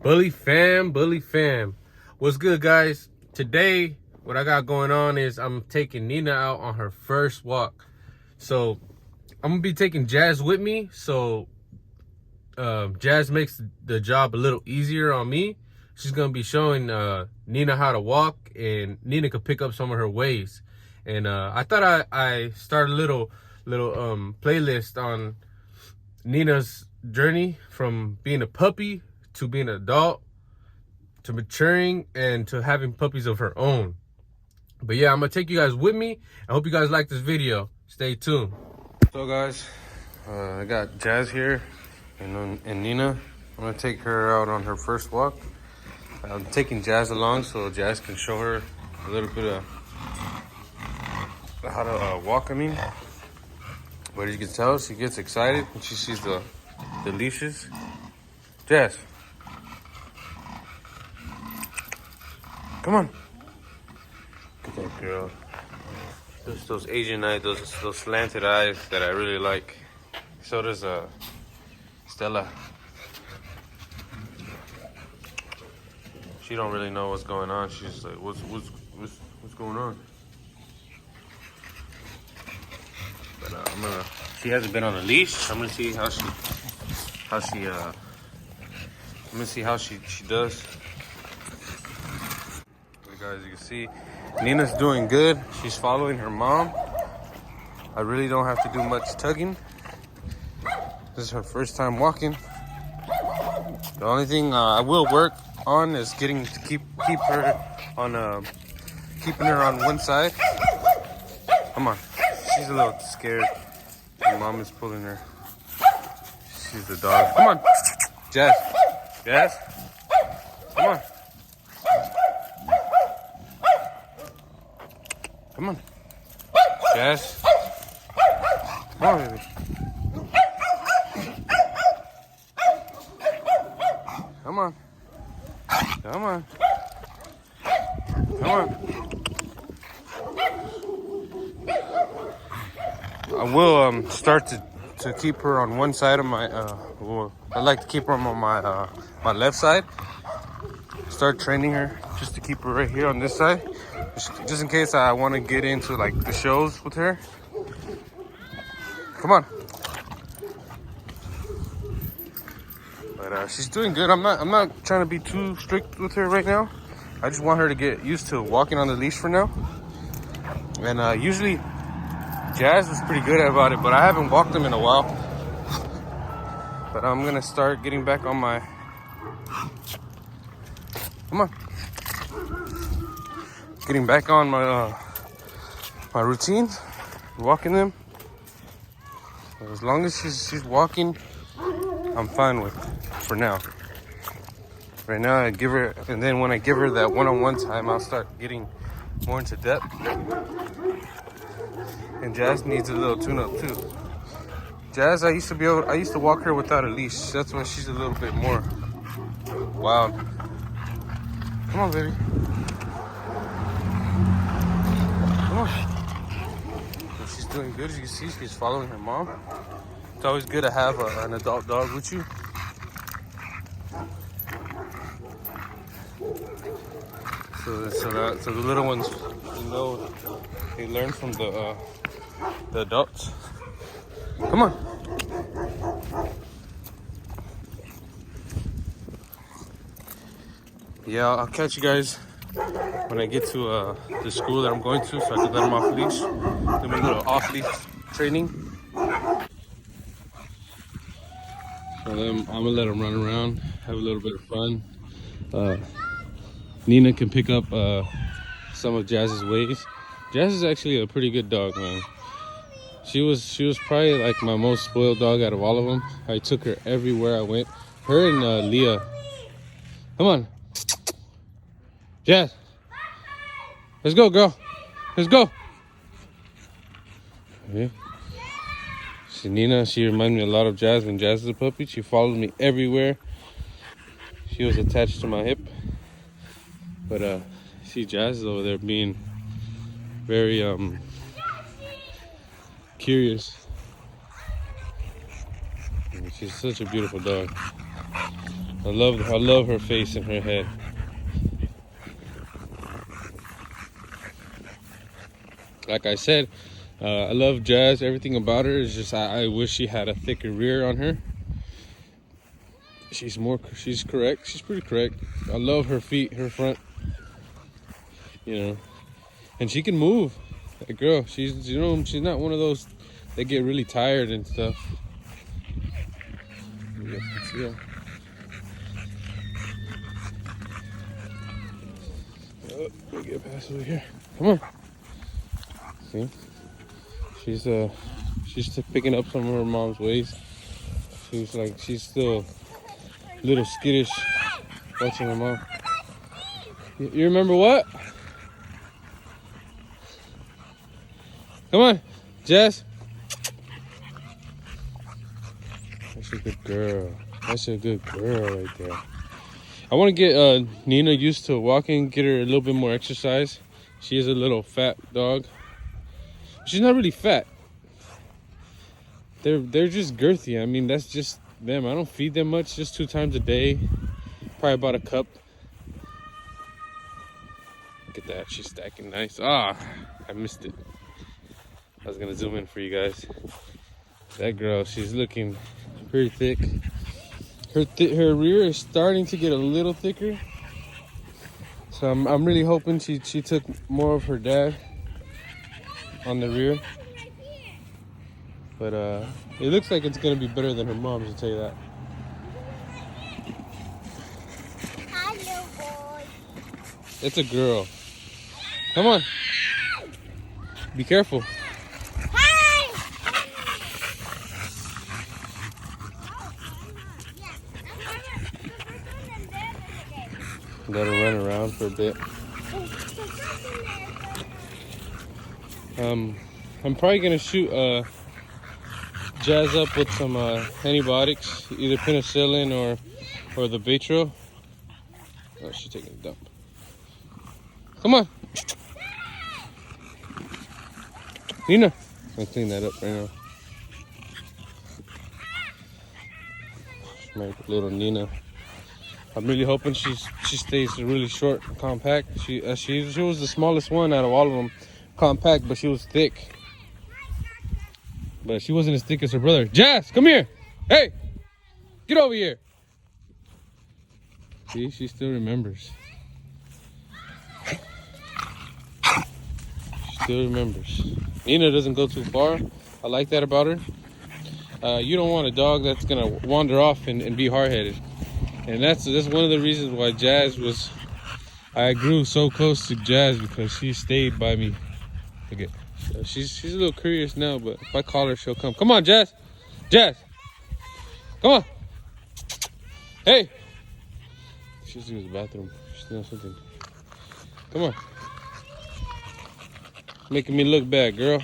Bully fam. What's good, guys? Today, what I got going on is I'm taking Nina out on her first walk. So, I'm gonna be taking Jazz with me. So, Jazz makes the job a little easier on me. She's gonna be showing Nina how to walk, and Nina could pick up some of her ways. And I thought I start a little playlist on Nina's journey from being a puppy to being an adult to maturing and to having puppies of her own. But yeah, I'm gonna take you guys with me. I hope you guys like this video. Stay tuned. So guys, I got Jazz here and Nina. I'm gonna take her out on her first walk. I'm taking Jazz along so Jazz can show her a little bit of how to walk. But as you can tell, she gets excited when she sees the leashes. Jazz, come on. Good that girl. Those Asian eyes, those slanted eyes that I really like. So does Stella. She don't really know what's going on. She's just like, what's going on? But she hasn't been on a leash. I'm gonna see how she does. Guys, you can see Nina's doing good. She's following her mom. I really don't have to do much tugging. This is her first time walking. The only thing I will work on is getting to keep her on keeping her on one side. Come on, she's a little scared. Her mom is pulling her. She's the dog. Come on, Jazz, come on. Come on, Jazz. Come on, baby. Come on. Come on. Come on. I will start to keep her on one side of my I like to keep her on my my left side. Start training her just to keep her right here on this side. Just in case I want to get into like the shows with her. Come on. But she's doing good. I'm not trying to be too strict with her right now. I just want her to get used to walking on the leash for now. And usually Jazz was pretty good about it, but I haven't walked them in a while. But I'm gonna start getting back on my. Come on. Getting back on my my routine, walking them. As long as she's walking, I'm fine with for now. Right now, I give her, and then when I give her that one-on-one time, I'll start getting more into depth. And Jazz needs a little tune-up too. Jazz, I used to walk her without a leash. That's why she's a little bit more wild. Come on, baby. She's doing good. As you can see, she's following her mom. It's always good to have an adult dog with you. So the little ones, they learn from the adults. Come on. Yeah, I'll catch you guys when I get to the school that I'm going to, so I can let them off leash. Do my little off leash training. So I'm gonna let them run around, have a little bit of fun. Nina can pick up some of Jazz's ways. Jazz is actually a pretty good dog, man. She was probably like my most spoiled dog out of all of them. I took her everywhere I went. Her and Leah. Come on, Jazz. Let's go, girl. Let's go. Okay. See, Nina, she reminds me a lot of Jazz when Jazz is a puppy. She followed me everywhere. She was attached to my hip. But see, Jazz is over there being very curious. She's such a beautiful dog. I I love her face and her head. Like I said, I love Jazz. Everything about her is just I wish she had a thicker rear on her. She's correct. She's pretty correct. I love her feet, her front. You know, and she can move. That girl, she's she's not one of those that get really tired and stuff. Yeah. Oh, let me get past over here. Come on. See, she's picking up some of her mom's ways. She's still a little skittish watching her mom. You remember what? Come on, Jess. That's a good girl. That's a good girl right there. I want to get Nina used to walking, get her a little bit more exercise. She is a little fat dog. She's not really fat. They're just girthy. I mean, that's just them. I don't feed them much, just 2 times a day. Probably about a cup. Look at that, she's stacking nice. Ah, I missed it. I was gonna zoom in for you guys. That girl, she's looking pretty thick. Her rear is starting to get a little thicker. So I'm really hoping she took more of her dad on the rear. But it looks like it's gonna be better than her mom's, I'll tell you that. Hello, boy. It's a girl. Come on. Be careful. Let her run around for a bit. I'm probably gonna shoot Jazz up with some antibiotics, either penicillin or the Baytril. Oh, she's taking a dump. Come on, Nina. I'm gonna clean that up right now. My little Nina. I'm really hoping she stays really short and compact. She was the smallest one out of all of them, compact, but she was thick. But she wasn't as thick as her brother. Jazz, come here. Hey, get over here. See, she still remembers. She still remembers. Nina doesn't go too far. I like that about her. You don't want a dog that's gonna wander off and be hard-headed. And that's one of the reasons why I grew so close to Jazz, because she stayed by me. Look at, she's a little curious now, but if I call her, she'll come. Come on, Jazz. Jazz. Come on. Hey. She's in the bathroom. She's doing something. Come on. Making me look bad, girl.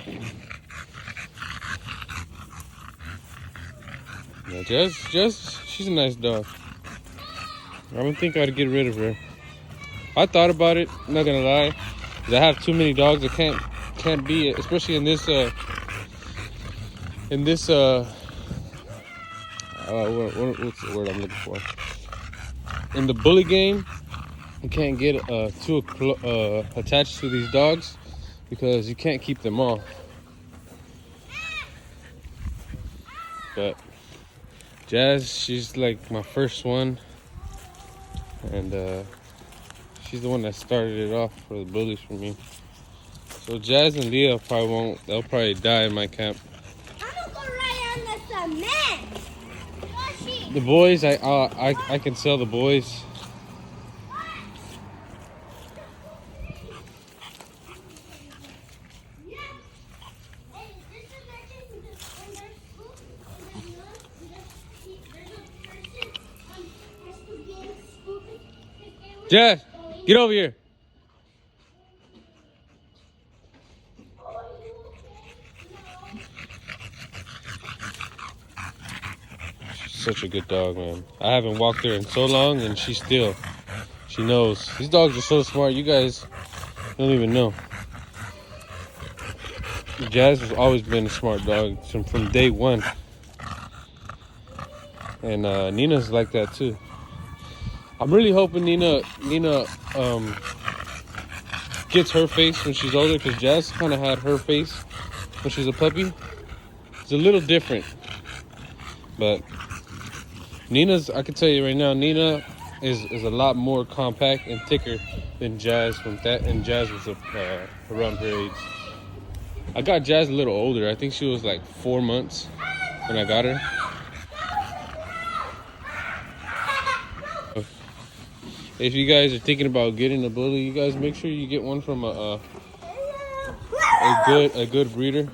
Yeah, Jazz, she's a nice dog. I don't think I'd get rid of her. I thought about it, I'm not gonna lie. 'Cause I have too many dogs that can't be, especially in this what's the word I'm looking for? In the bully game, you can't get too attached to these dogs because you can't keep them all. But Jazz, she's like my first one. And she's the one that started it off for the bullies for me. So Jazz and Leah probably won't. They'll probably die in my camp. I'm gonna go right on the cement. The boys, I can sell the boys. Jazz, get over here. She's such a good dog, man. I haven't walked her in so long, and she knows. These dogs are so smart. You guys don't even know. Jazz has always been a smart dog from day one. And Nina's like that too. I'm really hoping Nina gets her face when she's older, because Jazz kind of had her face when she's a puppy. It's a little different, but Nina's, I can tell you right now, Nina is a lot more compact and thicker than Jazz and Jazz was around her age. I got Jazz a little older. I think she was like 4 months when I got her. If you guys are thinking about getting a bully, you guys make sure you get one from a good breeder.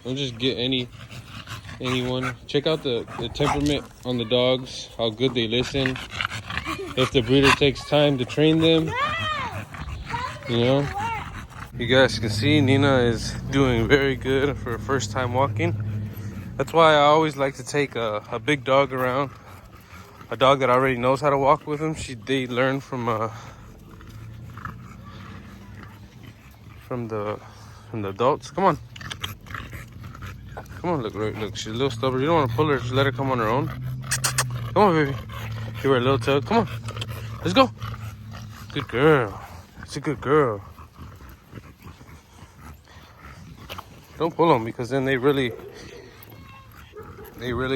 Don't just get anyone. Check out the temperament on the dogs, how good they listen. If the breeder takes time to train them, you know. You guys can see Nina is doing very good for her first time walking. That's why I always like to take a big dog around. A dog that already knows how to walk with him. They learn from the adults. Come on. Come on, look, she's a little stubborn. You don't want to pull her, just let her come on her own. Come on, baby. Give her a little tug. Come on. Let's go. Good girl. It's a good girl. Don't pull them, because then they really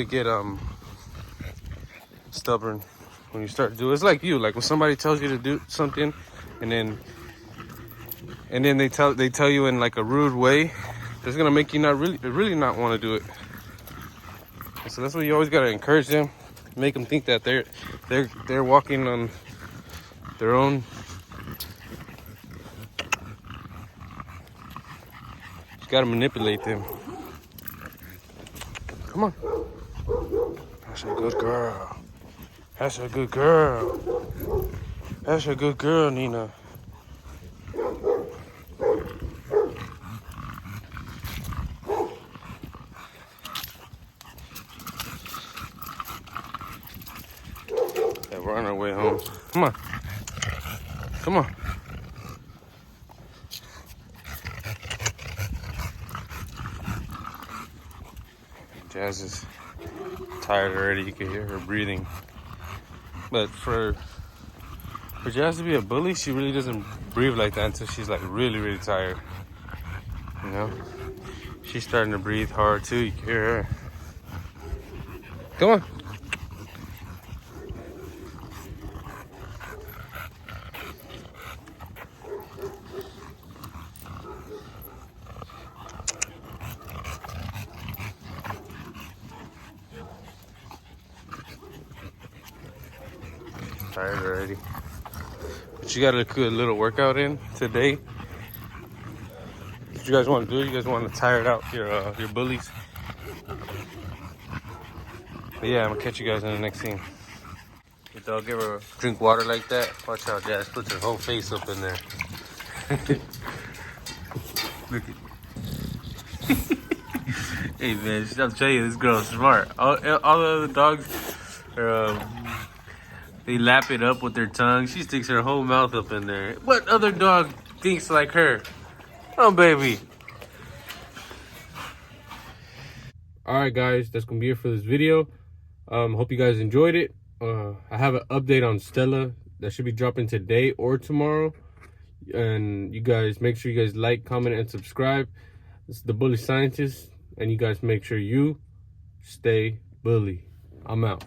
get stubborn when you start to do it. It's like you, like when somebody tells you to do something and then they tell you in like a rude way, it's gonna make you really not want to do it. So that's why you always gotta encourage them, make them think that they're walking on their own. You gotta manipulate them. Come on. That's a good girl. That's a good girl. That's a good girl, Nina. Yeah, we're on our way home. Come on. Come on. Jazz is tired already. You can hear her breathing. But for Jazz to be a bully, she really doesn't breathe like that until she's like really tired. You know? She's starting to breathe hard too. You can hear her. Come on. Tired already. But you got a good little workout in today. What you guys want to do? You guys want to tire out your bullies? But yeah, I'm gonna catch you guys in the next scene. If I'll give her drink water like that, watch how Jazz puts her whole face up in there. Look at. Hey man, I'm telling you, this girl's smart. All the other dogs are. They lap it up with their tongue. She sticks her whole mouth up in there. What other dog thinks like her? Oh, baby. Alright, guys. That's going to be it for this video. Hope you guys enjoyed it. I have an update on Stella that should be dropping today or tomorrow. And you guys, make sure you guys like, comment, and subscribe. This is the Bully Scientist. And you guys make sure you stay bully. I'm out.